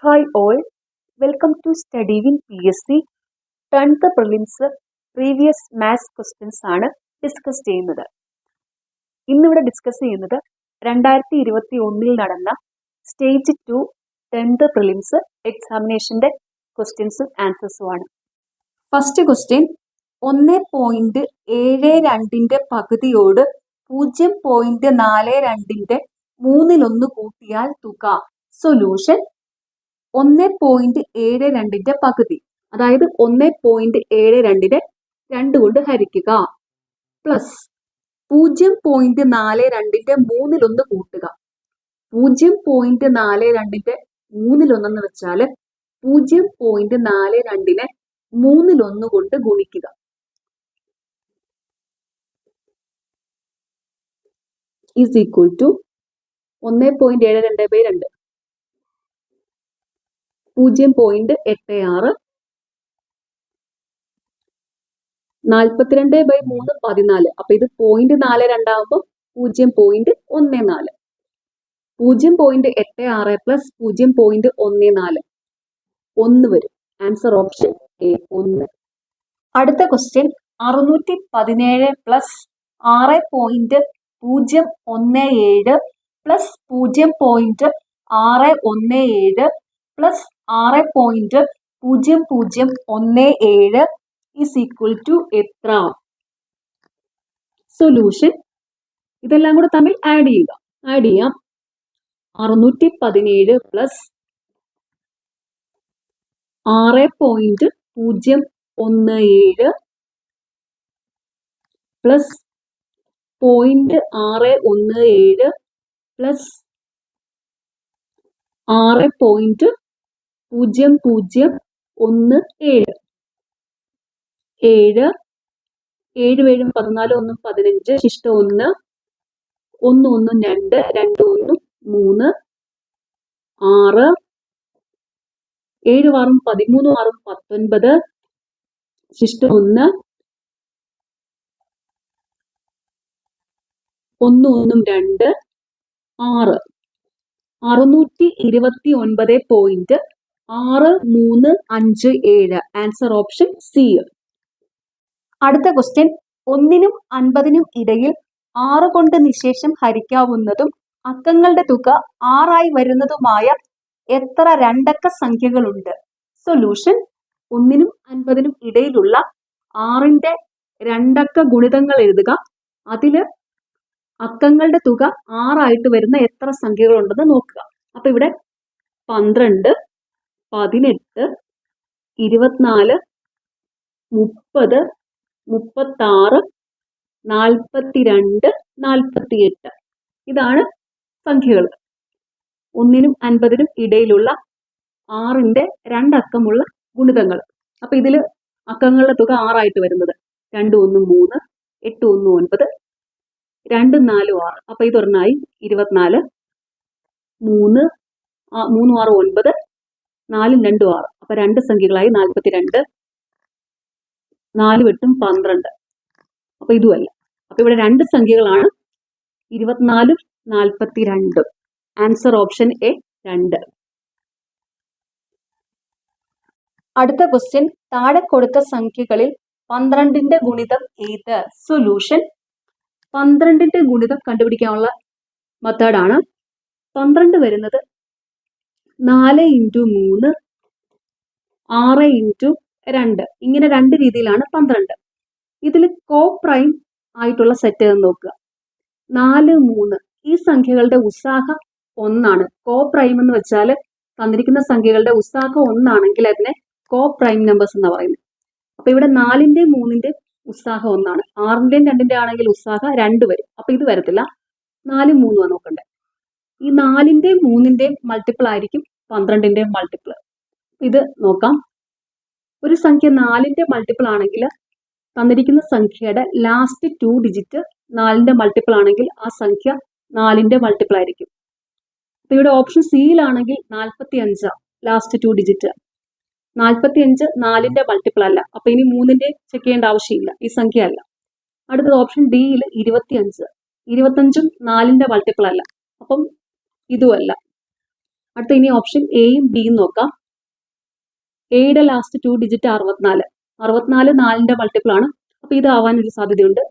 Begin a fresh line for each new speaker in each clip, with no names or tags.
Hi all, welcome to Study in PSC 10th Prelims Previous Maths Questions ആണ് discuss ചെയ്യുന്നത്. ഇന്നിവിടെ discuss ചെയ്യുന്നത് 2021 നടന്ന സ്റ്റേജ് 2 10th Prelims എക്സാമിനേഷന്റെ ക്വസ്റ്റ്യൻസും ആൻസേഴ്സും ആണ്. ഫസ്റ്റ് ക്വസ്റ്റ്യൻ 1.72ന്റെ പകുതിയോട് 0.42ന്റെ 1/3 കൂട്ടിയാൽ തുക. സൊല്യൂഷൻ 1.72ന്റെ പകുതി, അതായത് 1.72നെ 2 കൊണ്ട് ഹരിക്കുക, പ്ലസ് 0.42ന്റെ 1/3 കൂട്ടുക. 0.42ന്റെ 1/3 എന്ന് വെച്ചാൽ 0.42നെ 1/3 കൊണ്ട് ഗുണിക്കുക. Is equal to 1.72/2 0.86 42/3 14. അപ്പൊ ഇത് 0.42 ആകുമ്പോൾ 0.14. 0.86 പ്ലസ് 0.14 1 വരും. Answer option A 1. അടുത്ത question 617 plus 6.017 plus 0.617 plus 6.0017 is equal to എത്ര? സൊല്യൂഷൻ ഇതെല്ലാം കൂടെ തമ്മിൽ ആഡ് ചെയ്യാം. 617 പ്ലസ് 6.017 പ്ലസ് 0.617 പ്ലസ് 6.017 7 7 14 1 15 ശിഷ്ട 1 1 1 2 2 1 3 6 7 6 13 6 19 ശിഷ്ട 1 1 1 2 6 629.6357. Answer option C. അടുത്ത ക്വസ്റ്റ്യൻ 1നും 50നും ഇടയിൽ 6 കൊണ്ട് നിശേഷം ഹരിക്കാവുന്നതും അക്കങ്ങളുടെ തുക 6 ആയി വരുന്നതുമായ എത്ര രണ്ടക്ക സംഖ്യകളുണ്ട്? സൊല്യൂഷൻ 1നും 50നും ഇടയിലുള്ള 6ന്റെ രണ്ടക്ക ഗുണിതങ്ങൾ എഴുതുക. അതില് അക്കങ്ങളുടെ തുക 6 ആയിട്ട് വരുന്ന എത്ര സംഖ്യകളുണ്ടെന്ന് നോക്കുക. അപ്പൊ ഇവിടെ 12, 18, 24, 30, 36, 42, 48 ഇതാണ് സംഖ്യകൾ. 1നും 50നും ഇടയിലുള്ള 6ന്റെ രണ്ടക്കമുള്ള ഗുണിതങ്ങൾ. അപ്പൊ ഇതില് അക്കങ്ങളുടെ തുക 6 ആയിട്ട് വരുന്നത് 2 1 3, 8 1 9, 2 4 6. അപ്പൊ ഇതൊരെണ്ണായി 24, 3 3 6 9, 4 2 6. അപ്പൊ രണ്ട് സംഖ്യകളായി 42, 4 8 12. അപ്പൊ ഇതുമല്ല. അപ്പൊ ഇവിടെ രണ്ട് സംഖ്യകളാണ് 24 42. Answer option A 2. അടുത്ത ക്വസ്റ്റ്യൻ താഴെ കൊടുത്ത സംഖ്യകളിൽ 12ന്റെ ഗുണിതം ഏത്? സൊല്യൂഷൻ 12ന്റെ ഗുണിതം കണ്ടുപിടിക്കാനുള്ള മെത്തേഡാണ്. 12 വരുന്നത് 4 × 3 6 × 2 ഇങ്ങനെ രണ്ട് രീതിയിലാണ് 12. ഇതിൽ കോ പ്രൈം ആയിട്ടുള്ള സെറ്റ് എന്ന് നോക്കുക. 4 3 ഈ സംഖ്യകളുടെ ഉത്സാഹ 1 കോ പ്രൈം എന്ന് വെച്ചാൽ തന്നിരിക്കുന്ന സംഖ്യകളുടെ ഉത്സാഹ 1 ആണെങ്കിൽ അതിനെ കോ പ്രൈം നമ്പേഴ്സ് എന്ന് പറയുന്നത്. അപ്പൊ ഇവിടെ 4ന്റെയും 3ന്റെയും ഉത്സാഹ 1, 6ന്റെയും 2ന്റെയും ആണെങ്കിൽ ഉത്സാഹ 2 വരും. അപ്പൊ ഇത് വരത്തില്ല. 4 3 ആണ് നോക്കണ്ടേ. ഈ 4ന്റെയും 3ന്റെയും മൾട്ടിപ്പിൾ ആയിരിക്കും 12ന്റെയും മൾട്ടിപ്പിൾ. ഇത് നോക്കാം. ഒരു സംഖ്യ 4ന്റെ മൾട്ടിപ്പിൾ ആണെങ്കിൽ തന്നിരിക്കുന്ന സംഖ്യയുടെ ലാസ്റ്റ് 2 ഡിജിറ്റ് 4ന്റെ മൾട്ടിപ്പിൾ ആണെങ്കിൽ ആ സംഖ്യ 4ന്റെ മൾട്ടിപ്പിൾ ആയിരിക്കും. അപ്പൊ ഇവിടെ ഓപ്ഷൻ സിയിലാണെങ്കിൽ 45 ലാസ്റ്റ് 2 ഡിജിറ്റ്. 45 4ന്റെ മൾട്ടിപ്പിൾ അല്ല. അപ്പൊ ഇനി 3ന്റെ ചെക്ക് ചെയ്യേണ്ട ആവശ്യമില്ല, ഈ സംഖ്യ അല്ല. അടുത്തത് ഓപ്ഷൻ ഡിയിൽ 25 25ഉം 4ന്റെ മൾട്ടിപ്പിൾ അല്ല. അപ്പം ഇതുമല്ല. അടുത്ത ഇനി ഓപ്ഷൻ എയും ബിയും നോക്കാം. എയുടെ ലാസ്റ്റ് 2 ഡിജിറ്റ് 64. 64 4ന്റെ മൾട്ടിപ്പിൾ ആണ്. അപ്പൊ ഇത് ആവാനൊരു സാധ്യതയുണ്ട്.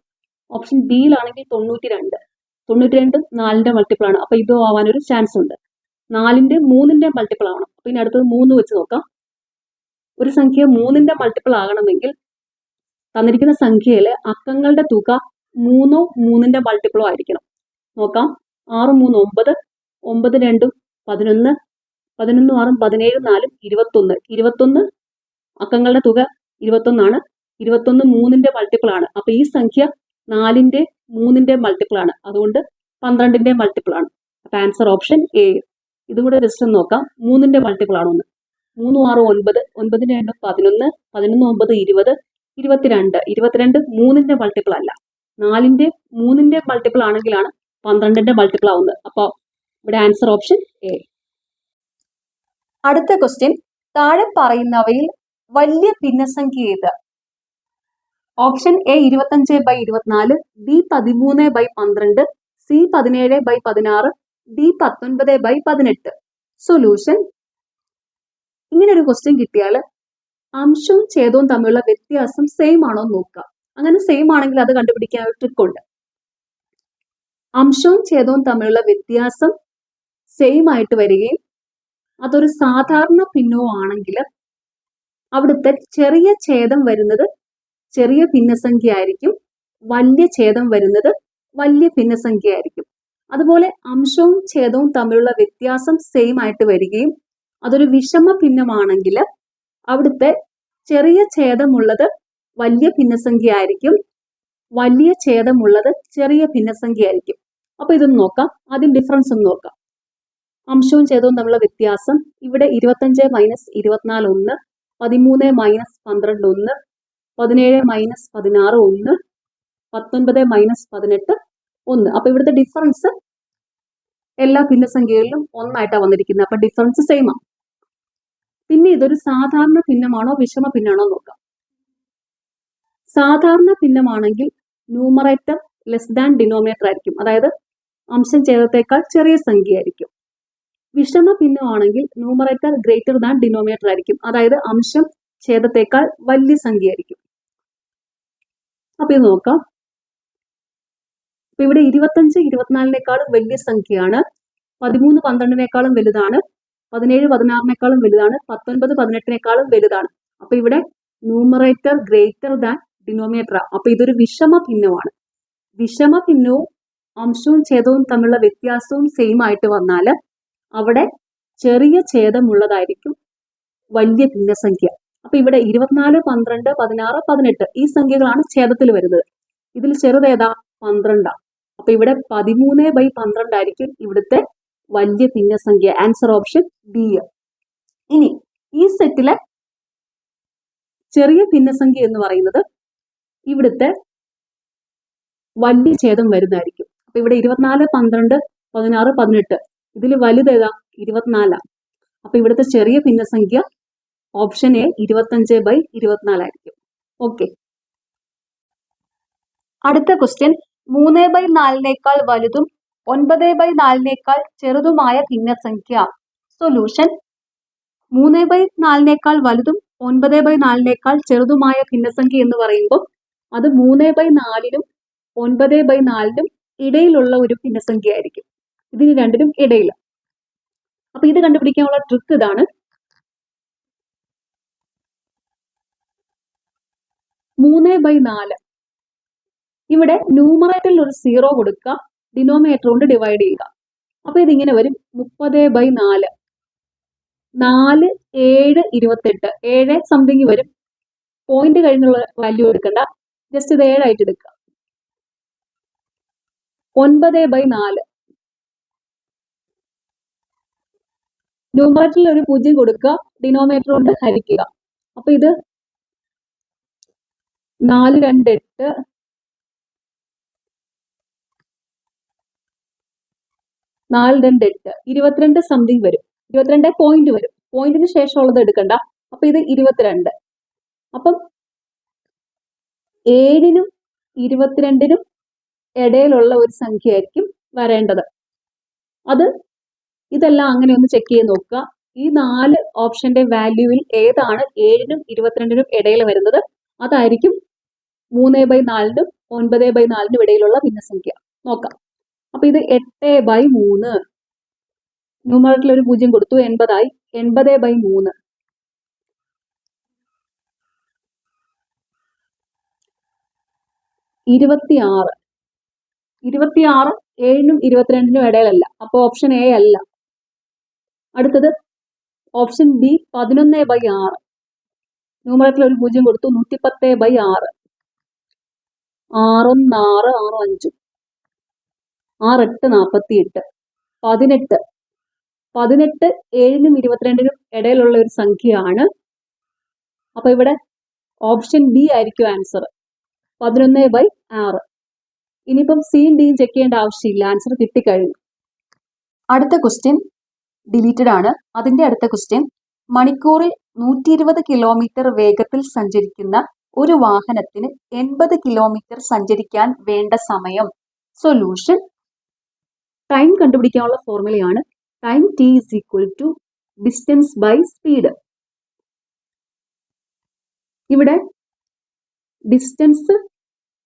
ഓപ്ഷൻ ബിയിലാണെങ്കിൽ 92. 92 4ന്റെ മൾട്ടിപ്പിൾ ആണ്. അപ്പൊ ഇതും ആവാനൊരു ചാൻസ് ഉണ്ട്. 4ന്റെ 3ന്റെ മൾട്ടിപ്പിൾ ആവണം. അപ്പൊ ഇനി അടുത്തത് 3 വെച്ച് നോക്കാം. ഒരു സംഖ്യ 3ന്റെ മൾട്ടിപ്പിൾ ആകണമെങ്കിൽ തന്നിരിക്കുന്ന സംഖ്യയിൽ അക്കങ്ങളുടെ തുക 3ഓ 3ന്റെ മൾട്ടിപ്പിളോ ആയിരിക്കണം. നോക്കാം. 6 3 9, 9 2 11, 11 6 17 4 21. 21 അക്കങ്ങളുടെ തുക 21 ആണ്. 21 3ന്റെ മൾട്ടിപ്പിൾ ആണ്. അപ്പൊ ഈ സംഖ്യ 4ന്റെ 3ന്റെ മൾട്ടിപ്പിൾ ആണ്. അതുകൊണ്ട് 12ന്റെ മൾട്ടിപ്പിൾ ആണ്. അപ്പൊ ആൻസർ ഓപ്ഷൻ എ. ഇതും കൂടെ ജസ്റ്റ് ഒന്ന് നോക്കാം. 3ന്റെ മൾട്ടിപ്പിൾ ആണോ എന്ന്. 3 6 9, 9 2 11, 11 9 20, 22. 22 3ന്റെ മൾട്ടിപ്പിൾ അല്ല. 4ന്റെ 3ന്റെ മൾട്ടിപ്പിൾ ആണെങ്കിലാണ് 12ന്റെ മൾട്ടിപ്പിൾ ആവുന്നത്. അപ്പോൾ ഇവിടെ ആൻസർ ഓപ്ഷൻ എ. അടുത്ത ക്വസ്റ്റ്യൻ, താഴെ പറയുന്നവയിൽ വലിയ ഭിന്നസംഖ്യ ഏത്? Option A 25/24, B 13/12, C 17/16, D 19/18. Solution. ഇങ്ങനെ ഒരു ക്വസ്റ്റ്യൻ കിട്ടിയാൽ അംശവും ഛേദവും തമ്മിലുള്ള വ്യത്യാസം സെയിം ആണോ എന്ന് നോക്കുക. അങ്ങനെ സെയിം ആണെങ്കിൽ അത് കണ്ടുപിടിക്കാൻ ഒരു ട്രിക്ക് ഉണ്ട്. അംശവും ഛേദവും തമ്മിലുള്ള വ്യത്യാസം സെയിം ആയിട്ട് വരികയും അതൊരു സാധാരണ ഭിന്നവും ആണെങ്കിൽ അവിടുത്തെ ചെറിയ ഛേദം വരുന്നത് ചെറിയ ഭിന്നസംഖ്യ ആയിരിക്കും, വലിയ ഛേദം വരുന്നത് വലിയ ഭിന്നസംഖ്യ ആയിരിക്കും. അതുപോലെ അംശവും ഛേദവും തമ്മിലുള്ള വ്യത്യാസം സെയിം ആയിട്ട് വരികയും അതൊരു വിഷമ ഭിന്നമാണെങ്കിൽ അവിടുത്തെ ചെറിയ ഛേദമുള്ളത് വലിയ ഭിന്നസംഖ്യ ആയിരിക്കും, വലിയ ഛേദമുള്ളത് ചെറിയ ഭിന്നസംഖ്യ ആയിരിക്കും. അപ്പൊ ഇതൊന്ന് നോക്കാം. ആദ്യം ഡിഫറൻസ് ഒന്ന് നോക്കാം. അംശവും ഛേദവും തമ്മിലുള്ള വ്യത്യാസം ഇവിടെ 25 - 24 1, 13 - 12 1, 17 - 16 1, 19 - 18 1. അപ്പൊ ഇവിടുത്തെ ഡിഫറൻസ് എല്ലാ ഭിന്നസംഖ്യകളിലും ഒന്നായിട്ടാണ് വന്നിരിക്കുന്നത്. അപ്പൊ ഡിഫറൻസ് സെയിം ആണ്. പിന്നെ ഇതൊരു സാധാരണ ഭിന്നമാണോ വിഷമ ഭിന്നാണോ നോക്കാം. സാധാരണ ഭിന്നമാണെങ്കിൽ ന്യൂമറേറ്റർ ലെസ് ദാൻ ഡിനോമിനേറ്റർ ആയിരിക്കും, അതായത് അംശം ഛേദത്തേക്കാൾ ചെറിയ സംഖ്യ ആയിരിക്കും. വിഷമ ഭിന്നമാണെങ്കിൽ ന്യൂമറേറ്റർ ഗ്രേറ്റർ ദാൻ ഡിനോമിനേറ്റർ ആയിരിക്കും, അതായത് അംശം ഛേദത്തേക്കാൾ വലിയ സംഖ്യ ആയിരിക്കും. അപ്പൊ ഇത് നോക്കാം. അപ്പൊ ഇവിടെ 25 24നേക്കാളും വലിയ സംഖ്യയാണ്, 13 12നേക്കാളും വലുതാണ്, 17 16നേക്കാളും വലുതാണ്, 19 18നേക്കാളും വലുതാണ്. അപ്പൊ ഇവിടെ ന്യൂമറേറ്റർ ഗ്രേറ്റർ ദാൻ ഡിനോമിനേറ്റർ. അപ്പൊ ഇതൊരു വിഷമ ഭിന്നമാണ്. വിഷമ ഭിന്നവും അംശവും ഛേദവും തമ്മിലുള്ള വ്യത്യാസവും സെയിം ആയിട്ട് വന്നാൽ അവിടെ ചെറിയ ഛേദമുള്ളതായിരിക്കും വലിയ ഭിന്നസംഖ്യ. അപ്പൊ ഇവിടെ 24 12 16 18 ഈ സംഖ്യകളാണ് ഛേദത്തിൽ വരുന്നത്. ഇതിൽ ചെറുതേതാ? 12. അപ്പൊ ഇവിടെ 13/12 ആയിരിക്കും ഇവിടുത്തെ വലിയ ഭിന്നസംഖ്യ. Answer option B. ഇനി ഈ സെറ്റിലെ ചെറിയ ഭിന്നസംഖ്യ എന്ന് പറയുന്നത് ഇവിടുത്തെ വലിയ ഛേദം വരുന്നതായിരിക്കും. അപ്പൊ ഇവിടെ 24 12 16 18 ഇതിൽ വലുതേതാ? 24. അപ്പൊ ഇവിടുത്തെ ചെറിയ ഭിന്നസംഖ്യ ഓപ്ഷൻ എ 25/24 ആയിരിക്കും. ഓക്കെ. അടുത്ത ക്വസ്റ്റ്യൻ, 3/4നേക്കാൾ വലുതും 9/4നേക്കാൾ ചെറുതുമായ ഭിന്നസംഖ്യ. സൊല്യൂഷൻ. 3/4നേക്കാൾ വലുതും 9/4നേക്കാൾ ചെറുതുമായ ഭിന്നസംഖ്യ എന്ന് പറയുമ്പോൾ അത് 3/4നും 9/4നും ഇടയിലുള്ള ഒരു ഭിന്നസംഖ്യ ആയിരിക്കും. ഇതിന് രണ്ടിനും ഇടയിൽ. അപ്പൊ ഇത് കണ്ടുപിടിക്കാനുള്ള ട്രിക്ക് ഇതാണ്. 3/4 ഇവിടെ ന്യൂമറേറ്ററിൽ ഒരു 0 കൊടുക്കുക, ഡിനോമിനേറ്റർ കൊണ്ട് ഡിവൈഡ് ചെയ്യുക. അപ്പൊ ഇതിങ്ങനെ വരും 30/4. 4 7 28 7 സംതിങ് വരും. പോയിന്റ് കഴിഞ്ഞുള്ള വാല്യൂ എടുക്കണ്ട, ജസ്റ്റ് ഇത് 7 ആയിട്ട് എടുക്കുക. 9/4 ന്യൂമറേറ്ററിൽ ഒരു 0 കൊടുക്കുക, ഡിനോമിനേറ്റർ കൊണ്ട് ഹരിക്കുക. അപ്പൊ ഇത് 4 2 8 4 2 8 22 സംതിങ് വരും. 22 പോയിന്റ് വരും. പോയിന്റിന് ശേഷമുള്ളത് എടുക്കണ്ട. അപ്പൊ ഇത് 22. അപ്പം 7നും 22നും ഇടയിലുള്ള ഒരു സംഖ്യ ആയിരിക്കും വരേണ്ടത്. അത് ഇതെല്ലാം അങ്ങനെ ഒന്ന് ചെക്ക് ചെയ്ത് നോക്കുക. ഈ 4 ഓപ്ഷന്റെ വാല്യൂവിൽ ഏതാണ് 7നും 22നും ഇടയിൽ വരുന്നത്, അതായിരിക്കും 3/4നും 9/4നും ഇടയിലുള്ള ഭിന്നസംഖ്യ. നോക്കാം. അപ്പൊ ഇത് 8/3, ന്യൂമറേറ്ററിൽ ഒരു 0 കൊടുത്തു, 80 ആയി. 80/3 26. 26 7നും 22നും ഇടയിലല്ല, അപ്പൊ ഓപ്ഷൻ എ അല്ല. അടുത്തത് ഓപ്ഷൻ ബി 11/6, ന്യൂമറേറ്ററിൽ ഒരു 0 കൊടുത്തു, 110/6. 6 6 6 5 6 8 48. 18 18 7നും 22നും ഇടയിലുള്ള ഒരു സംഖ്യയാണ്. അപ്പൊ ഇവിടെ ഓപ്ഷൻ ബി ആയിരിക്കും ആൻസർ, 11/6. ഇനിയിപ്പം സിയും ഡിയും ചെക്ക് ചെയ്യേണ്ട ആവശ്യമില്ല, ആൻസർ കിട്ടിക്കഴിഞ്ഞു. അടുത്ത ക്വസ്റ്റ്യൻ ഡിലീറ്റഡ് ആണ്. അതിന്റെ അടുത്ത ക്വസ്റ്റ്യൻ, മണിക്കൂറിൽ 120 കിലോമീറ്റർ വേഗത്തിൽ സഞ്ചരിക്കുന്ന ഒരു വാഹനത്തിന് 80 കിലോമീറ്റർ സഞ്ചരിക്കാൻ വേണ്ട സമയം. സൊല്യൂഷൻ. ടൈം കണ്ടുപിടിക്കാനുള്ള ഫോർമുലയാണ് time T is equal to distance by speed. ഇവിടെ distance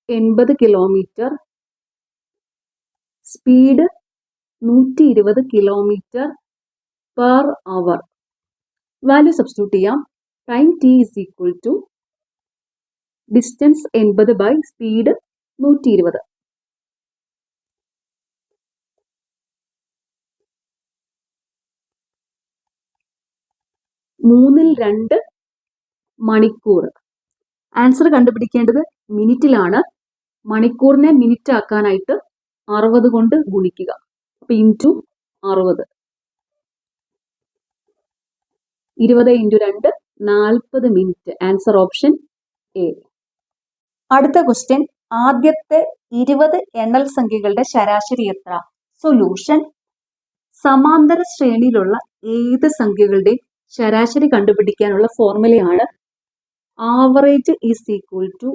80 kilometre, speed 120 kilometre per hour. Value substitute ചെയ്യാം. Time T is equal to distance 80 by speed 120. മൂന്നിൽ 2 മണിക്കൂർ. ആൻസർ കണ്ടുപിടിക്കേണ്ടത് മിനിറ്റിലാണ്. മണിക്കൂറിനെ മിനിറ്റ് ആക്കാനായിട്ട് 60 കൊണ്ട് ഗുണിക്കുക. അപ്പൊ into 60. 20 × 2 40 minute. Answer option A. അടുത്ത ക്വസ്റ്റ്യൻ, ആദ്യത്തെ 20 എണ്ണൽ സംഖ്യകളുടെ ശരാശരി എത്ര? സൊല്യൂഷൻ. സമാന്തര ശ്രേണിയിലുള്ള ഏത് സംഖ്യകളുടെയും ശരാശരി കണ്ടുപിടിക്കാനുള്ള ഫോർമുലയാണ് average is equal to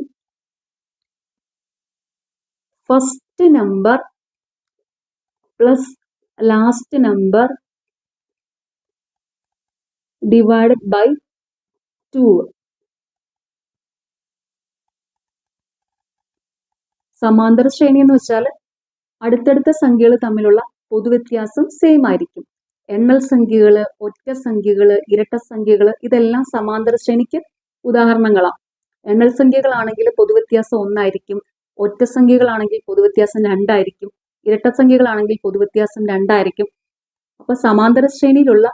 first number plus last number divided by 2. സമാന്തര ശ്രേണി എന്ന് വെച്ചാൽ അടുത്തടുത്ത സംഖ്യകൾ തമ്മിലുള്ള പൊതുവ്യത്യാസം സെയിം ആയിരിക്കും. എണ്ണൽ സംഖ്യകള്, ഒറ്റ സംഖ്യകള്, ഇരട്ട സംഖ്യകള്, ഇതെല്ലാം സമാന്തര ശ്രേണിക്ക് ഉദാഹരണങ്ങളാണ്. എണ്ണൽ സംഖ്യകളാണെങ്കിൽ പൊതുവ്യത്യാസം 1 ആയിരിക്കും, ഒറ്റ സംഖ്യകളാണെങ്കിൽ പൊതുവ്യത്യാസം 2 ആയിരിക്കും, ഇരട്ട സംഖ്യകളാണെങ്കിൽ പൊതുവ്യത്യാസം 2 ആയിരിക്കും. അപ്പൊ സമാന്തര ശ്രേണിയിലുള്ള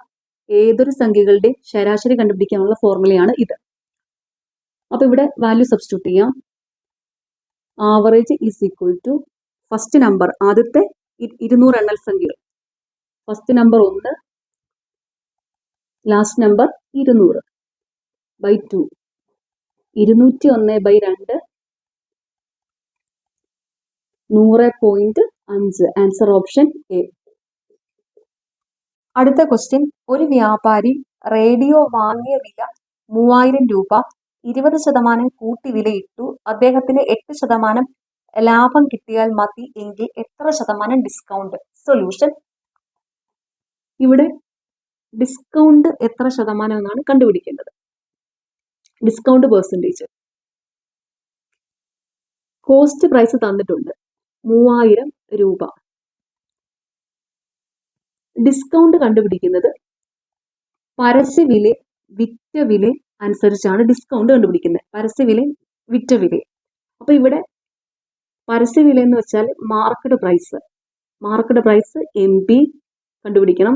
ഏതൊരു സംഖ്യകളുടെയും ശരാശരി കണ്ടുപിടിക്കാനുള്ള ഫോർമുലയാണ് ഇത്. അപ്പൊ ഇവിടെ വാല്യൂ സബ്സ്റ്റിറ്റ്യൂട്ട് ചെയ്യാം. Average is equal to first number, ആദ്യത്തെ 200 എണ്ണൽ സംഖ്യകൾ, first number 1, last number 200 by 2. 201/2 100.5. Answer option A. അടുത്ത ക്വസ്റ്റ്യൻ, ഒരു വ്യാപാരി റേഡിയോ വാങ്ങിയ വില 3000 രൂപ 20% കൂട്ടി വിലയിട്ടു. അദ്ദേഹത്തിന് 8% ലാഭം കിട്ടിയാൽ മതി എങ്കിൽ എത്ര ശതമാനം ഡിസ്കൗണ്ട്? സൊല്യൂഷൻ. ഇവിടെ ഡിസ്കൗണ്ട് എത്ര ശതമാനം എന്നാണ് കണ്ടുപിടിക്കേണ്ടത്. Discount percentage. കോസ്റ്റ് പ്രൈസ് തന്നിട്ടുണ്ട് 3000 രൂപ. ഡിസ്കൗണ്ട് കണ്ടുപിടിക്കുന്നത് പരസ്യവില വിറ്റ വില അനുസരിച്ചാണ് ഡിസ്കൗണ്ട് കണ്ടുപിടിക്കുന്നത്. പരസ്യവില വിറ്റ വില. അപ്പൊ ഇവിടെ പരസ്യവില എന്ന് വെച്ചാൽ market price. Market price MP കണ്ടുപിടിക്കണം,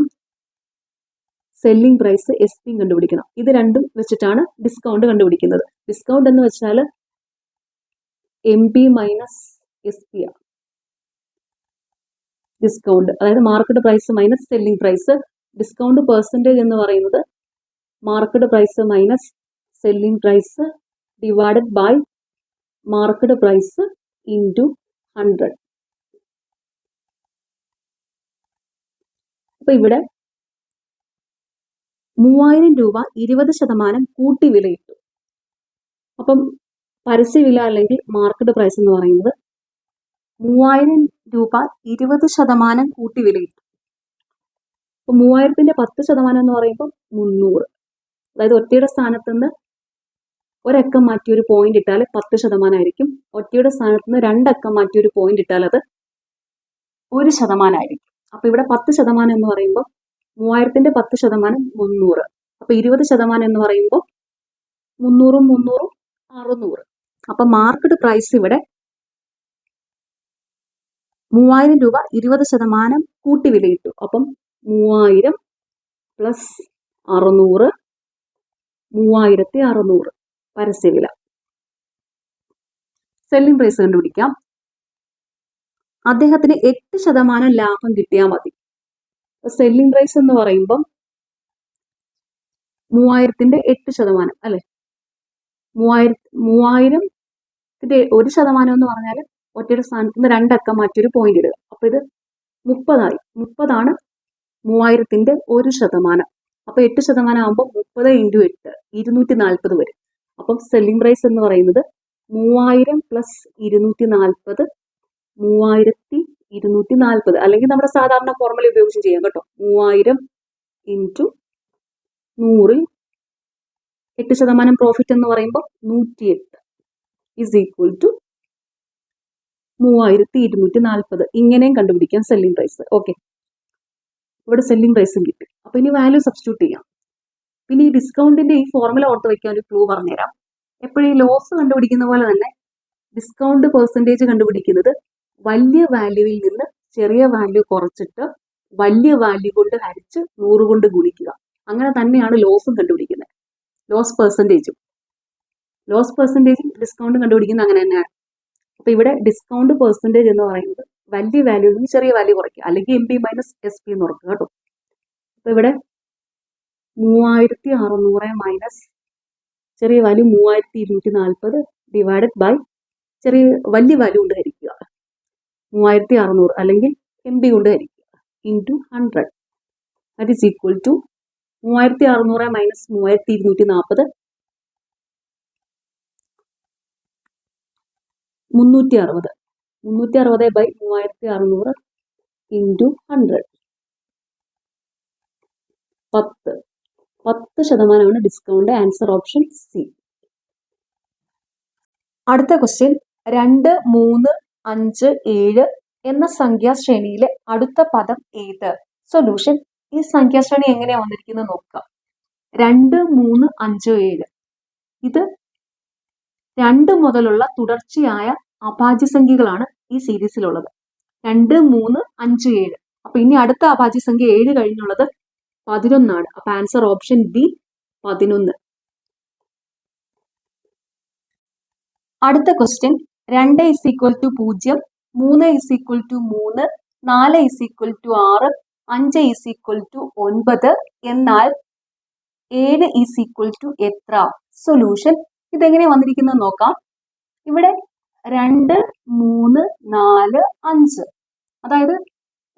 സെല്ലിംഗ് പ്രൈസ് SP കണ്ടുപിടിക്കണം. ഇത് രണ്ടും വെച്ചിട്ടാണ് ഡിസ്കൗണ്ട് കണ്ടുപിടിക്കുന്നത്. ഡിസ്കൗണ്ട് എന്ന് വെച്ചാൽ MP മൈനസ് SP ആണ് ഡിസ്കൗണ്ട്. അതായത് market price minus selling price. Discount percentage എന്ന് പറയുന്നത് market price minus selling price divided by market price into 100. അപ്പൊ ഇവിടെ 3000 രൂപ 20% കൂട്ടി വിലയിട്ടു. അപ്പം പരസ്യവില അല്ലെങ്കിൽ മാർക്കറ്റ് പ്രൈസ് എന്ന് പറയുന്നത് 3000 രൂപ 20% കൂട്ടി വിലയിട്ടു. അപ്പോൾ 3000ന്റെ 10% എന്ന് പറയുമ്പോൾ 300. അതായത് ഒറ്റയുടെ സ്ഥാനത്ത് നിന്ന് ഒരക്കം മാറ്റി ഒരു പോയിന്റ് ഇട്ടാൽ 10% ആയിരിക്കും. ഒറ്റയുടെ സ്ഥാനത്ത് നിന്ന് 2 അക്കം മാറ്റി ഒരു പോയിന്റ് ഇട്ടാൽ അത് 1% ആയിരിക്കും. അപ്പൊ ഇവിടെ 10% എന്ന് പറയുമ്പോൾ 3000ന്റെ 10% 300. അപ്പൊ 20% എന്ന് പറയുമ്പോൾ 300ഉം 300ഉം 600. അപ്പൊ മാർക്കറ്റ് പ്രൈസ് ഇവിടെ 3000 രൂപ 20% കൂട്ടി വിലയിട്ടു. അപ്പം 3000 പ്ലസ് 600 3600 പരസ്യവില. സെല്ലിംഗ് പ്രൈസ് കണ്ടുപിടിക്കാം. അദ്ദേഹത്തിന് 8% ലാഭം കിട്ടിയാൽ മതി. സെല്ലിംഗ് പ്രൈസ് എന്ന് പറയുമ്പം 3000ന്റെ 8% അല്ലെ, 3000ന്റെ 1% എന്ന് പറഞ്ഞാൽ ഒറ്റയുടെ സ്ഥാനത്ത് നിന്ന് 2 അക്കം മാറ്റൊരു പോയിന്റ് ഇടുക. അപ്പൊ ഇത് 30 ആയി. 30ആണ് 3000ന്റെ 1%. അപ്പൊ 8% ആകുമ്പോൾ 30 × 8 240 വരും. അപ്പം സെല്ലിംഗ് പ്രൈസ് എന്ന് പറയുന്നത് 3000 പ്ലസ് 240 3240. അല്ലെങ്കിൽ നമ്മുടെ സാധാരണ ഫോർമുല ഉപയോഗിച്ച് ചെയ്യാം കേട്ടോ. 3000 × 100 8% പ്രോഫിറ്റ് എന്ന് പറയുമ്പോൾ 108 ഇസ് ഈക്വൽ ടു 3240. ഇങ്ങനെയും കണ്ടുപിടിക്കാം സെല്ലിംഗ് പ്രൈസ്. ഓക്കെ, ഇവിടെ സെല്ലിംഗ് പ്രൈസും കിട്ടി. അപ്പൊ ഇനി വാല്യൂ സബ്സ്റ്റിറ്റ്യൂട്ട് ചെയ്യാം. പിന്നെ ഈ ഡിസ്കൗണ്ടിന്റെ ഈ ഫോർമുല ഓർത്ത് വയ്ക്കാൻ ഒരു ക്ലൂ പറഞ്ഞുതരാം. എപ്പോഴും ഈ ലോസ് കണ്ടുപിടിക്കുന്ന പോലെ തന്നെ ഡിസ്കൗണ്ട് പെർസെൻറ്റേജ് കണ്ടുപിടിക്കുന്നത് വലിയ വാല്യൂവിൽ നിന്ന് ചെറിയ വാല്യൂ കുറച്ചിട്ട് വലിയ വാല്യൂ കൊണ്ട് ഹരിച്ച് 100 കൊണ്ട് ഗുണിക്കുക. അങ്ങനെ തന്നെയാണ് ലോസും കണ്ടുപിടിക്കുന്നത്. ലോസ് പെർസെൻറ്റേജും ഡിസ്കൗണ്ട് കണ്ടുപിടിക്കുന്നത് അങ്ങനെ തന്നെയാണ്. അപ്പൊ ഇവിടെ ഡിസ്കൗണ്ട് പെർസെൻറ്റേജ് എന്ന് പറയുന്നത് വലിയ വാല്യൂവിൽ നിന്ന് ചെറിയ വാല്യൂ കുറയ്ക്കുക, അല്ലെങ്കിൽ MP - SP എന്ന് ഓർക്കുക കേട്ടോ. അപ്പൊ ഇവിടെ 3600 മൈനസ് ചെറിയ വാല്യൂ 3240 ഡിവൈഡഡ് ബൈ വലിയ വാല്യൂ കൊണ്ട് ഹരിക്കുക 3600, അല്ലെങ്കിൽ MP കൊണ്ട് ഹരിക്കുക into 100. That is equal to 3600 minus 3240 360. 360 by 3600 into 100. 10% discount. Answer option C. അടുത്ത ക്വസ്റ്റ്യൻ 2, 3, 5, 7 എന്ന സംഖ്യാശ്രേണിയിലെ അടുത്ത പദം ഏത്? സൊല്യൂഷൻ. ഈ സംഖ്യാശ്രേണി എങ്ങനെയാ വന്നിരിക്കുന്നത് നോക്കുക. 2, 3, 5, 7 ഇത് 2 മുതലുള്ള തുടർച്ചയായ അഭാജ്യസംഖ്യകളാണ് ഈ സീരീസിലുള്ളത്. 2, 3, 5, 7. അപ്പൊ ഇനി അടുത്ത അഭാജ്യസംഖ്യ 7 കഴിഞ്ഞുള്ളത് 11 ആണ്. അപ്പൊ ആൻസർ ഓപ്ഷൻ ബി 11. അടുത്ത ക്വസ്റ്റ്യൻ 2 = 0, 3 = 3, 4 = 6, 5 = 9 എന്നാൽ 7 = എത്ര? സൊല്യൂഷൻ. ഇതെങ്ങനെ വന്നിരിക്കുന്നത് നോക്കാം. ഇവിടെ 2, 3, 4, 5, അതായത്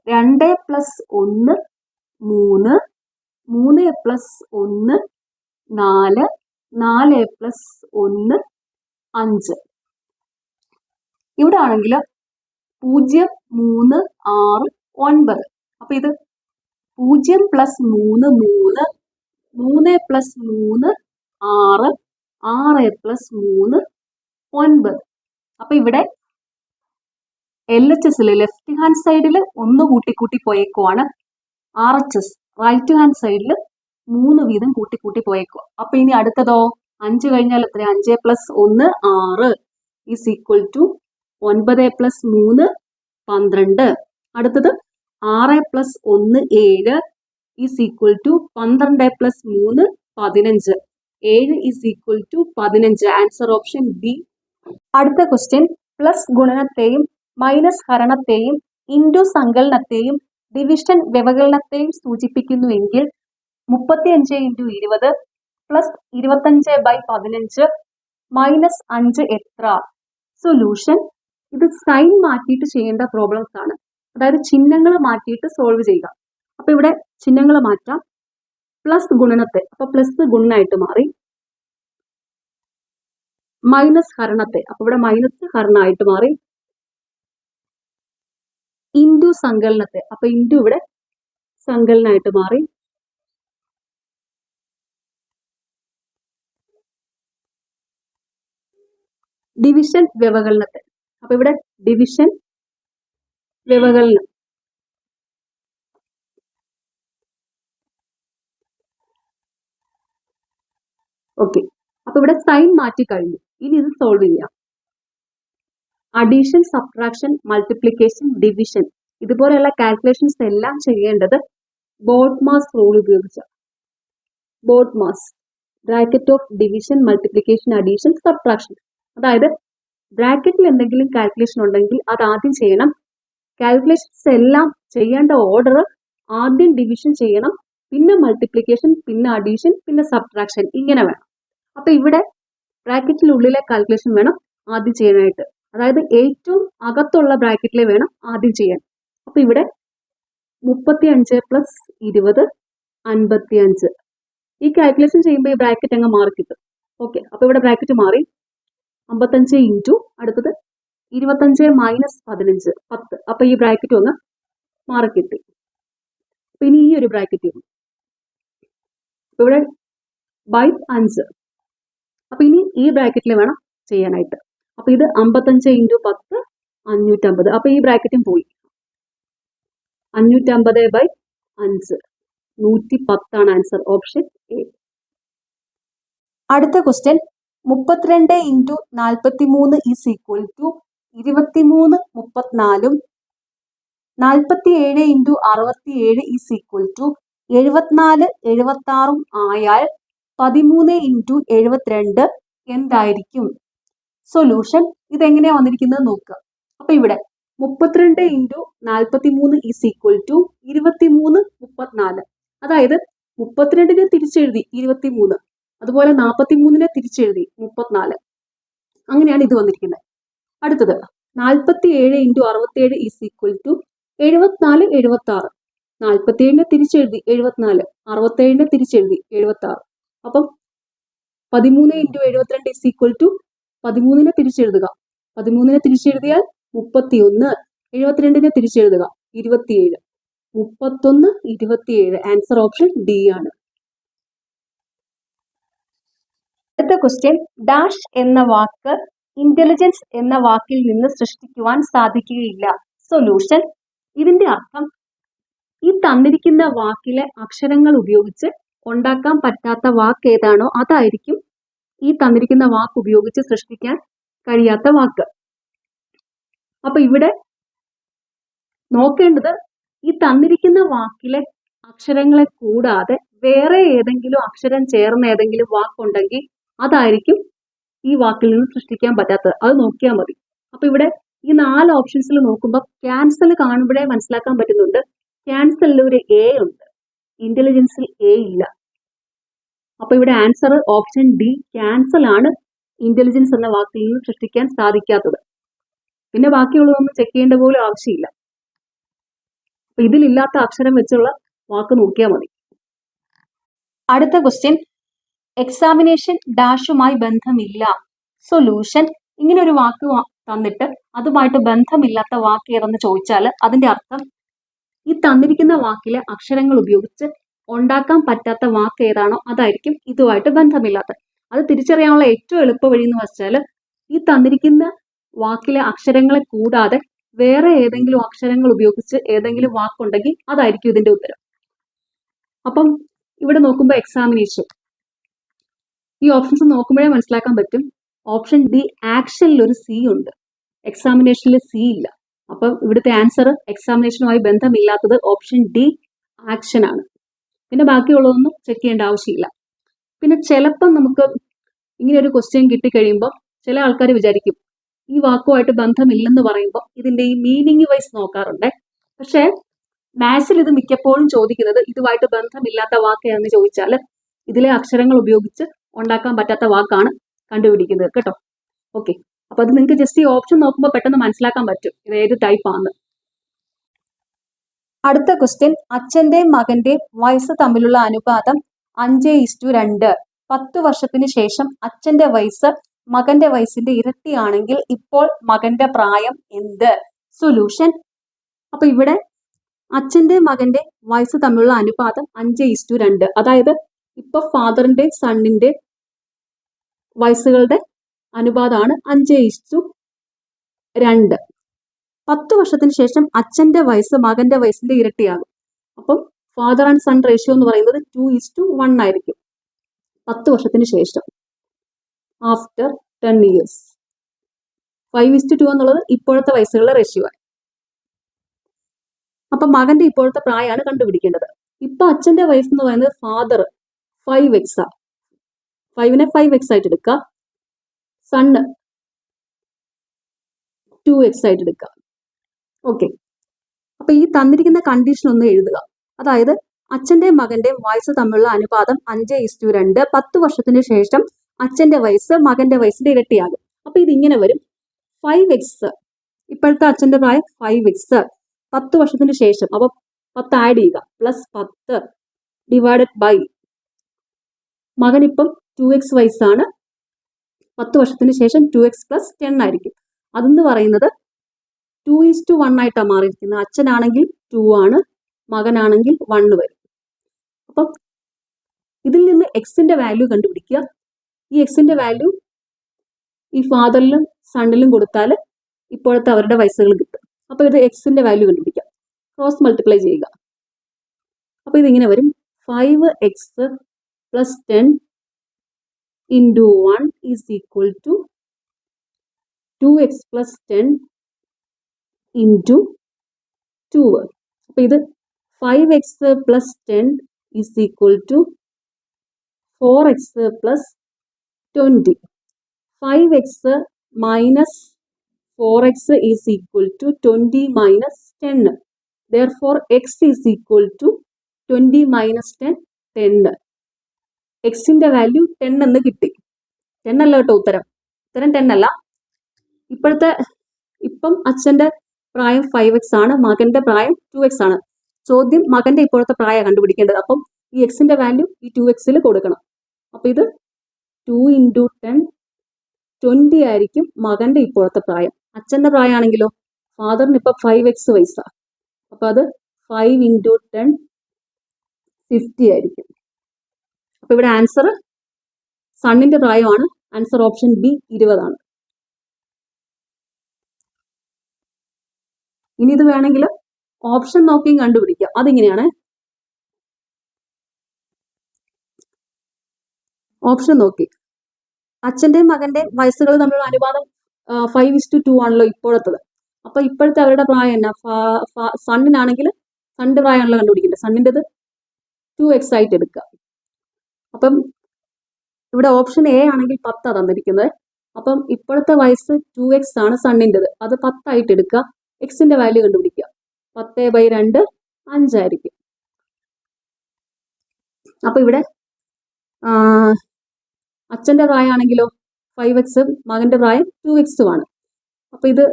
2 + 1 3, 3 + 1 4, 4 + 1 5. ഇവിടെ ആണെങ്കിൽ 0, 3, 6, 9. അപ്പൊ ഇത് 0 + 3 3, 3 + 3 6, 6 + 3 9. അപ്പൊ ഇവിടെ LHSൽ ലെഫ്റ്റ് ഹാൻഡ് സൈഡിൽ 1 കൂട്ടി പോയേക്കുവാണ്. RHS റൈറ്റ് ഹാൻഡ് സൈഡിൽ 3 വീതം കൂട്ടി പോയേക്കുക. അപ്പൊ ഇനി അടുത്തതോ 5 കഴിഞ്ഞാൽ എത്ര? 5 + 1 6 ഈസ് ഈക്വൽ ടു 9 + 3 12. അടുത്തത് 6 + 1 7 is equal to 12 + 3 15. 7 is equal to 15. Answer option B. അടുത്ത ക്വസ്റ്റ്യൻ പ്ലസ് ഗുണനത്തെയും മൈനസ് ഹരണത്തെയും ഇൻറ്റു സങ്കലനത്തെയും ഡിവിഷൻ വ്യവകലനത്തെയും സൂചിപ്പിക്കുന്നുവെങ്കിൽ 35 × 20 പ്ലസ് 25/15 മൈനസ് 5 എത്ര? സൊല്യൂഷൻ. ഇത് സൈൻ മാറ്റിയിട്ട് ചെയ്യേണ്ട പ്രോബ്ലംസ് ആണ്. അതായത് ചിഹ്നങ്ങൾ മാറ്റിയിട്ട് സോൾവ് ചെയ്യുക. അപ്പൊ ഇവിടെ ചിഹ്നങ്ങൾ മാറ്റാം. പ്ലസ് ഗുണനത്തെ, അപ്പൊ പ്ലസ് ഗുണനായിട്ട് മാറി. മൈനസ് ഹരണത്തെ, അപ്പൊ ഇവിടെ മൈനസ് ഹരണമായിട്ട് മാറി. ഇൻറ്റു സങ്കലനത്തെ, അപ്പൊ ഇൻറ്റു ഇവിടെ സങ്കലനായിട്ട് മാറി. ഡിവിഷൻ വ്യവകലനത്തെ, അപ്പൊ ഇവിടെ ഡിവിഷൻ വ്യവകലനം ഓക്കെ. അപ്പൊ ഇവിടെ സൈൻ മാറ്റി കഴിഞ്ഞു. ഇനി ഇത് സോൾവ് ചെയ്യാം. അഡീഷൻ, സബ്ട്രാക്ഷൻ, മൾട്ടിപ്ലിക്കേഷൻ, ഡിവിഷൻ ഇതുപോലെയുള്ള കാൽക്കുലേഷൻസ് എല്ലാം ചെയ്യേണ്ടത് ബോഡ്മാസ് റൂൾ ഉപയോഗിച്ച BODMAS bracket of division, multiplication, addition, subtraction. അതായത് ബ്രാക്കറ്റിൽ എന്തെങ്കിലും കാൽക്കുലേഷൻ ഉണ്ടെങ്കിൽ അത് ആദ്യം ചെയ്യണം. കാൽക്കുലേഷൻസ് എല്ലാം ചെയ്യേണ്ട ഓർഡർ ആദ്യം ഡിവിഷൻ ചെയ്യണം, പിന്നെ മൾട്ടിപ്ലിക്കേഷൻ, പിന്നെ അഡീഷൻ, പിന്നെ സബ്ട്രാക്ഷൻ, ഇങ്ങനെ വേണം. അപ്പൊ ഇവിടെ ബ്രാക്കറ്റിനുള്ളിലെ കാൽക്കുലേഷൻ വേണം ആദ്യം ചെയ്യാനായിട്ട്. അതായത് ഏറ്റവും അകത്തുള്ള ബ്രാക്കറ്റിലെ വേണം ആദ്യം ചെയ്യാൻ. അപ്പൊ ഇവിടെ 35 + 20 55. ഈ കാൽക്കുലേഷൻ ചെയ്യുമ്പോൾ ഈ ബ്രാക്കറ്റ് അങ്ങ് മാറി കിട്ടും. ഓക്കെ, അപ്പൊ ഇവിടെ ബ്രാക്കറ്റ് മാറി. 55 ഇൻറ്റു അടുത്തത് 25 - 15 10. അപ്പൊ ഈ ബ്രാക്കറ്റ് ഒന്ന് മാറി കിട്ടി. പിന്നെ ഈ ഒരു ബ്രാക്കറ്റ് ഇവിടെ ബൈ 5. അപ്പൊ ഇനി ഈ ബ്രാക്കറ്റിൽ വേണം ചെയ്യാനായിട്ട്. അപ്പൊ ഇത് 55 × 10 550. അപ്പൊ ഈ ബ്രാക്കറ്റും പോയി. 550/5 110 ആണ് ആൻസർ, ഓപ്ഷൻ എ. അടുത്ത ക്വസ്റ്റ്യൻ 32 × 43 = 23 34. 47 × 67 = 74 76 ആയാൽ 13 × 72 എന്തായിരിക്കും? സൊല്യൂഷൻ ഇതെങ്ങനെയാ വന്നിരിക്കുന്നത് നോക്കുക. അപ്പൊ ഇവിടെ 32 × 43 = 23 34. അതായത് 32നെ തിരിച്ചെഴുതി 23, അതുപോലെ 43നെ തിരിച്ചെഴുതി 34. അങ്ങനെയാണ് ഇത് വന്നിരിക്കുന്നത്. അടുത്തത് 47 × 67 = 74 76. 47നെ തിരിച്ചെഴുതി 74, 67നെ തിരിച്ചെഴുതി 76. അപ്പം 13 × 72 = 13നെ തിരിച്ചെഴുതുക. 13നെ തിരിച്ചെഴുതിയാൽ 31, 72നെ തിരിച്ചെഴുതുക 27. 31 27. ആൻസർ ഓപ്ഷൻ ഡി ആണ്. അടുത്ത ക്വസ്റ്റ്യൻ ഡാഷ് എന്ന വാക്ക് ഇന്റലിജൻസ് എന്ന വാക്കിൽ നിന്ന് സൃഷ്ടിക്കുവാൻ സാധിക്കുകയില്ല. സൊല്യൂഷൻ ഇതിന്റെ അർത്ഥം ഈ തന്നിരിക്കുന്ന വാക്കിലെ അക്ഷരങ്ങൾ ഉപയോഗിച്ച് ഉണ്ടാക്കാൻ പറ്റാത്ത വാക്ക് ഏതാണോ അതായിരിക്കും ഈ തന്നിരിക്കുന്ന വാക്ക് ഉപയോഗിച്ച് സൃഷ്ടിക്കാൻ കഴിയാത്ത വാക്ക്. അപ്പൊ ഇവിടെ നോക്കേണ്ടത് ഈ തന്നിരിക്കുന്ന വാക്കിലെ അക്ഷരങ്ങളെ കൂടാതെ വേറെ ഏതെങ്കിലും അക്ഷരം ചേർന്ന ഏതെങ്കിലും വാക്കുണ്ടെങ്കിൽ അതായിരിക്കും ഈ വാക്കിൽ നിന്ന് സൃഷ്ടിക്കാൻ പറ്റാത്തത്. അത് നോക്കിയാൽ മതി. അപ്പൊ ഇവിടെ ഈ 4 ഓപ്ഷൻസിൽ നോക്കുമ്പോൾ ക്യാൻസൽ കാണുമ്പോഴേ മനസ്സിലാക്കാൻ പറ്റുന്നുണ്ട്. ക്യാൻസലിൽ ഒരു എ ഉണ്ട്, ഇന്റലിജൻസിൽ എ ഇല്ല. അപ്പൊ ഇവിടെ ആൻസർ ഓപ്ഷൻ ഡി ക്യാൻസൽ ആണ് ഇന്റലിജൻസ് എന്ന വാക്കിൽ നിന്ന് സൃഷ്ടിക്കാൻ സാധിക്കാത്തത്. പിന്നെ ബാക്കിയുള്ളതൊന്നും ചെക്ക് ചെയ്യേണ്ട പോലും ആവശ്യമില്ല. അപ്പൊ ഇതിലില്ലാത്ത അക്ഷരം വെച്ചുള്ള വാക്ക് നോക്കിയാൽ മതി. അടുത്ത ക്വസ്റ്റ്യൻ എക്സാമിനേഷൻ ഡാഷുമായി ബന്ധമില്ല. സൊല്യൂഷൻ ഇങ്ങനെ ഒരു വാക്ക് തന്നിട്ട് അതുമായിട്ട് ബന്ധമില്ലാത്ത വാക്ക് ഏതെന്ന് ചോദിച്ചാൽ അതിന്റെ അർത്ഥം ഈ തന്നിരിക്കുന്ന വാക്കിലെ അക്ഷരങ്ങൾ ഉപയോഗിച്ച് ഉണ്ടാക്കാൻ പറ്റാത്ത വാക്ക് ഏതാണോ അതായിരിക്കും ഇതുമായിട്ട് ബന്ധമില്ലാത്തത്. അത് തിരിച്ചറിയാനുള്ള ഏറ്റവും എളുപ്പ വഴി എന്ന് വെച്ചാൽ ഈ തന്നിരിക്കുന്ന വാക്കിലെ അക്ഷരങ്ങളെ കൂടാതെ വേറെ ഏതെങ്കിലും അക്ഷരങ്ങൾ ഉപയോഗിച്ച് ഏതെങ്കിലും വാക്കുണ്ടെങ്കിൽ അതായിരിക്കും ഇതിന്റെ ഉത്തരം. അപ്പം ഇവിടെ നോക്കുമ്പോൾ എക്സാമിനേഷൻ ഈ ഓപ്ഷൻസ് നോക്കുമ്പോഴേ മനസ്സിലാക്കാൻ പറ്റും. ഓപ്ഷൻ ഡി ആക്ഷനിൽ ഒരു സി ഉണ്ട്, എക്സാമിനേഷനിൽ സി ഇല്ല. അപ്പം ഇവിടുത്തെ ആൻസർ എക്സാമിനേഷനുമായി ബന്ധമില്ലാത്തത് ഓപ്ഷൻ ഡി ആക്ഷൻ ആണ്. പിന്നെ ബാക്കിയുള്ളതൊന്നും ചെക്ക് ചെയ്യേണ്ട ആവശ്യമില്ല. പിന്നെ ചിലപ്പം നമുക്ക് ഇങ്ങനെ ഒരു ക്വസ്റ്റ്യൻ കിട്ടിക്കഴിയുമ്പോൾ ചില ആൾക്കാർ വിചാരിക്കും ഈ വാക്കുമായിട്ട് ബന്ധമില്ലെന്ന് പറയുമ്പോൾ ഇതിന്റെ ഈ മീനിങ് വൈസ് നോക്കാറുണ്ട്. പക്ഷേ മാത്സിൽ ഇത് മിക്കപ്പോഴും ചോദിക്കുന്നത് ഇതുമായിട്ട് ബന്ധമില്ലാത്ത വാക്ക് എന്ന് ചോദിച്ചാൽ ഇതിലെ അക്ഷരങ്ങൾ ഉപയോഗിച്ച് ഉണ്ടാക്കാൻ പറ്റാത്ത വാക്കാണ് കണ്ടുപിടിക്കുന്നത് കേട്ടോ. ഓക്കെ, അപ്പൊ അത് നിങ്ങൾക്ക് ജസ്റ്റ് ഈ ഓപ്ഷൻ നോക്കുമ്പോൾ പെട്ടെന്ന് മനസ്സിലാക്കാൻ പറ്റും ഇത് ഏത് ടൈപ്പ് ആണ്. അടുത്ത ക്വസ്റ്റ്യൻ അച്ഛന്റെയും മകന്റെയും വയസ്സ് തമ്മിലുള്ള അനുപാതം 5:2. 10 വർഷത്തിന് ശേഷം അച്ഛന്റെ വയസ്സ് മകന്റെ വയസ്സിന്റെ ഇരട്ടിയാണെങ്കിൽ ഇപ്പോൾ മകന്റെ പ്രായം എന്ത്? സൊല്യൂഷൻ അപ്പൊ ഇവിടെ അച്ഛന്റെ മകന്റെ വയസ്സ് തമ്മിലുള്ള അനുപാതം 5:2. അതായത് ഇപ്പൊ ഫാദറിന്റെ സണ്ണിന്റെ വയസ്സുകളുടെ അനുപാതമാണ് 5:2. 10 വർഷത്തിന് ശേഷം അച്ഛന്റെ വയസ്സ് മകന്റെ വയസ്സിന്റെ ഇരട്ടിയാകും. അപ്പം ഫാദർ ആൻഡ് സൺ റേഷ്യോ എന്ന് പറയുന്നത് 2:1 ആയിരിക്കും 10 വർഷത്തിന് ശേഷം, ആഫ്റ്റർ 10 years. 5:2 എന്നുള്ളത് ഇപ്പോഴത്തെ വയസ്സുകളുടെ റേഷ്യോ ആണ്. അപ്പൊ മകന്റെ ഇപ്പോഴത്തെ പ്രായമാണ് കണ്ടുപിടിക്കേണ്ടത്. ഇപ്പൊ അച്ഛന്റെ വയസ്സ് എന്ന് പറയുന്നത് ഫാദർ 5x ആ. 5നെ 5x ആയിട്ട് എടുക്കുക, സണ്ണ് 2x ആയിട്ട് എടുക്കുക. ഓക്കെ, അപ്പൊ ഈ തന്നിരിക്കുന്ന കണ്ടീഷൻ ഒന്ന് എഴുതുക. അതായത് അച്ഛന്റെ മകന്റെ വയസ്സ് തമ്മിലുള്ള അനുപാതം 5:2. 10 വർഷത്തിന് ശേഷം അച്ഛന്റെ വയസ്സ് മകന്റെ വയസ്സിന്റെ ഇരട്ടിയാകും. അപ്പൊ ഇതിങ്ങനെ വരും: 5x, ഇപ്പോഴത്തെ അച്ഛന്റെ പ്രായം 5x, 10 വർഷത്തിന് ശേഷം, അപ്പൊ 10 ആഡ് ചെയ്യുക, പ്ലസ് 10 ഡിവൈഡഡ് ബൈ മകൻ ഇപ്പം 2x വയസ്സാണ്, 10 വർഷത്തിന് ശേഷം 2x പ്ലസ് 10 ആയിരിക്കും. അതെന്ന് പറയുന്നത് 2:1 ആയിട്ടാണ് മാറിയിരിക്കുന്നത്. അച്ഛനാണെങ്കിൽ 2 ആണ്, മകനാണെങ്കിൽ 1 വരും. അപ്പം ഇതിൽ നിന്ന് എക്സിന്റെ വാല്യൂ കണ്ടുപിടിക്കുക. ഈ എക്സിന്റെ വാല്യൂ ഈ ഫാദറിലും സണ്ണിലും കൊടുത്താൽ ഇപ്പോഴത്തെ അവരുടെ വയസ്സുകൾ കിട്ടും. അപ്പൊ ഇത് എക്സിന്റെ വാല്യൂ കണ്ടുപിടിക്കാം. ക്രോസ് മൾട്ടിപ്ലൈ ചെയ്യുക. അപ്പൊ ഇതിങ്ങനെ വരും: 5x plus 10 into 1 is equal to 2x plus 10 into 2. അപ്പൊ ഇത് 5x plus 10 is equal to 4x plus 20. 5x minus 4x is equal to 20 minus 10. Therefore, x is equal to 20 minus 10, 10. എക്സിന്റെ value 10 എന്ന് കിട്ടി. 10 അല്ല കേട്ടോ ഉത്തരം 10 അല്ല. ഇപ്പം അച്ഛന്റെ പ്രായം 5x ആണ്, മകന്റെ പ്രായം 2x ആണ്. ചോദ്യം മകന്റെ ഇപ്പോഴത്തെ പ്രായം കണ്ടുപിടിക്കേണ്ടത്. അപ്പം ഈ എക്സിന്റെ വാല്യൂ ഈ 2xൽ കൊടുക്കണം. അപ്പൊ ഇത് 2 into 10, 20 ആയിരിക്കും മകന്റെ ഇപ്പോഴത്തെ പ്രായം. അച്ഛന്റെ പ്രായമാണെങ്കിലോ, ഫാദറിന് ഇപ്പൊ 5x വയസ്സാണ്, അപ്പൊ അത് 5 into 10, 50 ആയിരിക്കും. അപ്പൊ ഇവിടെ ആൻസർ സണ്ണിന്റെ പ്രായമാണ്. ആൻസർ ഓപ്ഷൻ ബി 20 ആണ്. ഇനി ഇത് വേണമെങ്കിൽ ഓപ്ഷൻ നോക്കിയും കണ്ടുപിടിക്കാം. അതിങ്ങനെയാണ്. ഓപ്ഷൻ നോക്കി അച്ഛന്റെയും മകന്റെയും വയസ്സുകൾ തമ്മിലുള്ള അനുപാതം 5:2 ആണല്ലോ ഇപ്പോഴത്തത്. അപ്പൊ ഇപ്പോഴത്തെ അവരുടെ പ്രായം എന്നാ? സണ്ണിനാണെങ്കിൽ സണ്ണിന്റെ പ്രായമാണല്ലോ കണ്ടുപിടിക്കേണ്ടത്. സണ്ണിൻ്റെത് 2x ആയിട്ട് എടുക്കുക. അപ്പം ഇവിടെ ഓപ്ഷൻ എ ആണെങ്കിൽ 10 തന്നിരിക്കുന്നത്. അപ്പം ഇപ്പോഴത്തെ വയസ്സ് 2x ആണ് സണ്ണിൻ്റെത്, അത് 10 ആയിട്ട് എടുക്കുക. എക്സിന്റെ വാല്യൂ കണ്ടുപിടിക്കുക. 10/2 5 ആയിരിക്കും. അപ്പൊ ഇവിടെ അച്ഛന്റെ പ്രായമാണെങ്കിലോ 5x, മകന്റെ പ്രായം 2x ആണ്. അപ്പൊ ഇത്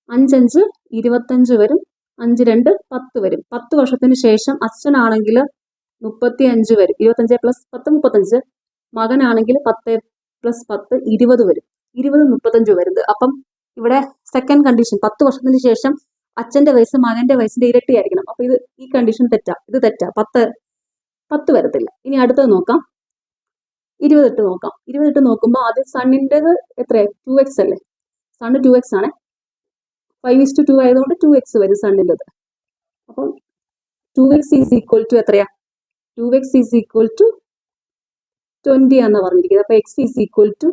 5×5 25 വരും, 5×2 10 വരും. 10 വർഷത്തിന് ശേഷം അച്ഛനാണെങ്കിൽ 35 വരും. 25 + 10 35. മകനാണെങ്കിൽ 10 + 10 20 വരും. 20 35 വരുന്നത്. അപ്പം ഇവിടെ സെക്കൻഡ് കണ്ടീഷൻ 10 വർഷത്തിന് ശേഷം അച്ഛന്റെ വയസ്സ് മകന്റെ വയസ്സിന്റെ ഇരട്ടിയായിരിക്കണം. അപ്പൊ ഇത് ഈ കണ്ടീഷൻ തെറ്റാ, ഇത് തെറ്റാ. 10 വരത്തില്ല. ഇനി അടുത്തത് നോക്കാം. 20 ഇട്ട് നോക്കാം. 20 ഇട്ട് നോക്കുമ്പോൾ ആദ്യം സണ്ണിൻ്റെത് എത്രയാണ്? 2x അല്ലേ? സണ്ണ് 2x ആണ്. 5:2 ആയതുകൊണ്ട് 2x വരും സണ്ണിൻ്റെത്. അപ്പം 2x ഈസ് ഈക്വൽ ടു എത്രയാ? 2x ഈസ് ഈക്വൽ ടു 20 ആണെന്ന് പറഞ്ഞിരിക്കുന്നത്. അപ്പൊ x ഈസ് ഈക്വൽ ടു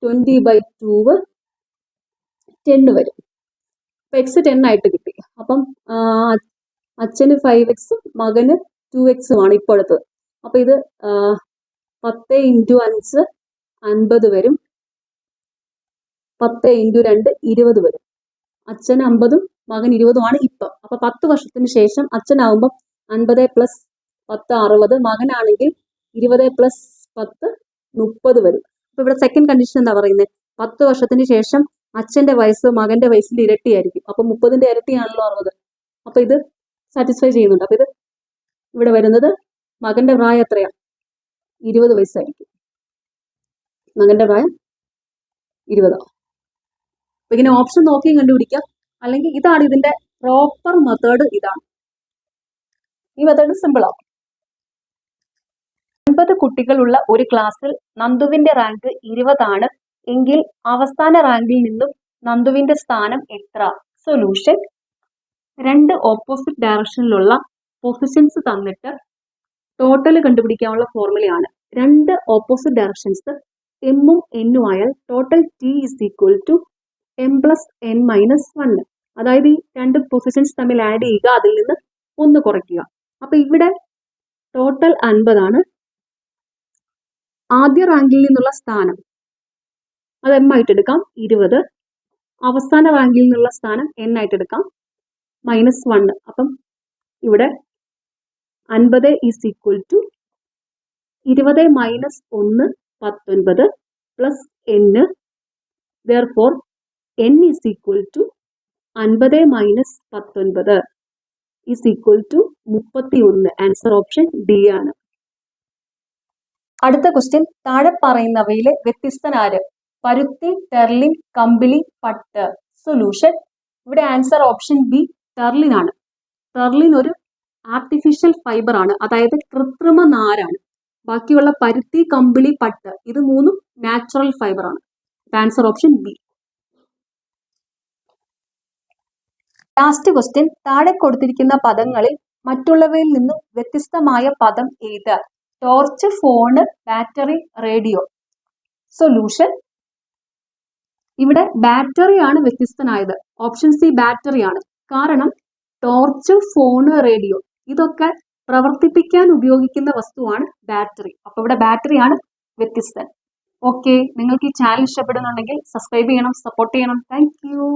20/2 10 വരും. അപ്പൊ x 10 ആയിട്ട് കിട്ടി. അപ്പം അച്ഛന് 5x മകന് 2x ആണ് ഇപ്പോഴത്തത്. അപ്പൊ ഇത് 10 × 5 50 വരും. 10 × 2 20 വരും. അച്ഛൻ 50ഉം മകൻ 20ഉം ആണ് ഇപ്പം. അപ്പൊ 10 വർഷത്തിന് ശേഷം അച്ഛനാവുമ്പം 50 + 10 60, മകനാണെങ്കിൽ 20 + 10 30 വരും. അപ്പൊ ഇവിടെ സെക്കൻഡ് കണ്ടീഷൻ എന്താ പറയുന്നത്? 10 വർഷത്തിന് ശേഷം അച്ഛന്റെ വയസ്സ് മകന്റെ വയസ്സിന്റെ ഇരട്ടിയായിരിക്കും. അപ്പൊ 30ന്റെ ഇരട്ടിയാണല്ലോ 60. അപ്പൊ ഇത് സാറ്റിസ്ഫൈ ചെയ്യുന്നുണ്ട്. അപ്പൊ ഇത് ഇവിടെ വരുന്നത് മകന്റെ പ്രായം എത്രയാ? 20 വയസ്സായിരിക്കും. മകന്റെ പ്രായം 20. അപ്പൊ ഇങ്ങനെ ഓപ്ഷൻ നോക്കിയും കണ്ടുപിടിക്കാം. അല്ലെങ്കിൽ ഇതാണ് ഇതിന്റെ പ്രോപ്പർ മെത്തേഡ് ഇതാണ്. ഈ മെത്തേഡ് സിമ്പിളാണ്. 9 കുട്ടികളുള്ള ഒരു ക്ലാസ്സിൽ നന്ദുവിന്റെ റാങ്ക് 20 എങ്കിൽ അവസാന റാങ്കിൽ നിന്നും നന്ദുവിന്റെ സ്ഥാനം എത്ര? സൊല്യൂഷൻ. 2 ഓപ്പോസിറ്റ് ഡയറക്ഷനിലുള്ള പൊസിഷൻസ് തന്നിട്ട് ടോട്ടൽ കണ്ടുപിടിക്കാനുള്ള ഫോർമുലയാണ്. 2 ഓപ്പോസിറ്റ് ഡയറക്ഷൻസ് എമ്മും എന്നും ആയാൽ total T is equal to M plus N minus 1. അതായത് ഈ 2 പൊസിഷൻസ് തമ്മിൽ ആഡ് ചെയ്യുക, അതിൽ നിന്ന് 1 കുറയ്ക്കുക. അപ്പൊ ഇവിടെ ടോട്ടൽ 50. ആദ്യ റാങ്കിൽ നിന്നുള്ള സ്ഥാനം അത് എം ആയിട്ട് എടുക്കാം 20. അവസാന റാങ്കിൽ നിന്നുള്ള സ്ഥാനം എൻ ആയിട്ട് എടുക്കാം -1. അപ്പം ഇവിടെ 50 is equal to 20 minus 1 19 plus n. therefore n is equal to 50 minus 19 is equal to 31. Answer option D ആണ്. അടുത്ത ക്വസ്റ്റ്യൻ, താഴെ പറയുന്നവയിലെ വ്യത്യസ്തനാര്? പരുത്തി, ടെർലിൻ, കമ്പിളി, പട്ട്. സൊല്യൂഷൻ. ഇവിടെ ആൻസർ ഓപ്ഷൻ ബി ടെർലിൻ ആണ്. ടെർലിൻ ഒരു ആർട്ടിഫിഷ്യൽ ഫൈബർ ആണ്, അതായത് കൃത്രിമ നാരാണ്. ബാക്കിയുള്ള പരുത്തി, കമ്പിളി, പട്ട് ഇത് മൂന്നും നാച്ചുറൽ ഫൈബർ ആണ്. Answer option B. Last question, താഴെ കൊടുത്തിരിക്കുന്ന പദങ്ങളിൽ മറ്റുള്ളവയിൽ നിന്നും വ്യത്യസ്തമായ പദം ഏത്? Torch, phone, battery, radio. Solution. ഇവിടെ ബാറ്ററി ആണ് വ്യത്യസ്തനായത്. ഓപ്ഷൻ സി ബാറ്ററി ആണ്. കാരണം ടോർച്ച്, ഫോണ്, റേഡിയോ ഇതൊക്കെ പ്രവർത്തിപ്പിക്കാൻ ഉപയോഗിക്കുന്ന വസ്തുവാണ് ബാറ്ററി. അപ്പൊ ഇവിടെ ബാറ്ററി ആണ് വ്യത്യസ്തൻ. ഓക്കെ, നിങ്ങൾക്ക് ഈ ചാനൽ ഇഷ്ടപ്പെടുന്നുണ്ടെങ്കിൽ സബ്സ്ക്രൈബ് ചെയ്യണം, സപ്പോർട്ട് ചെയ്യണം. Thank you.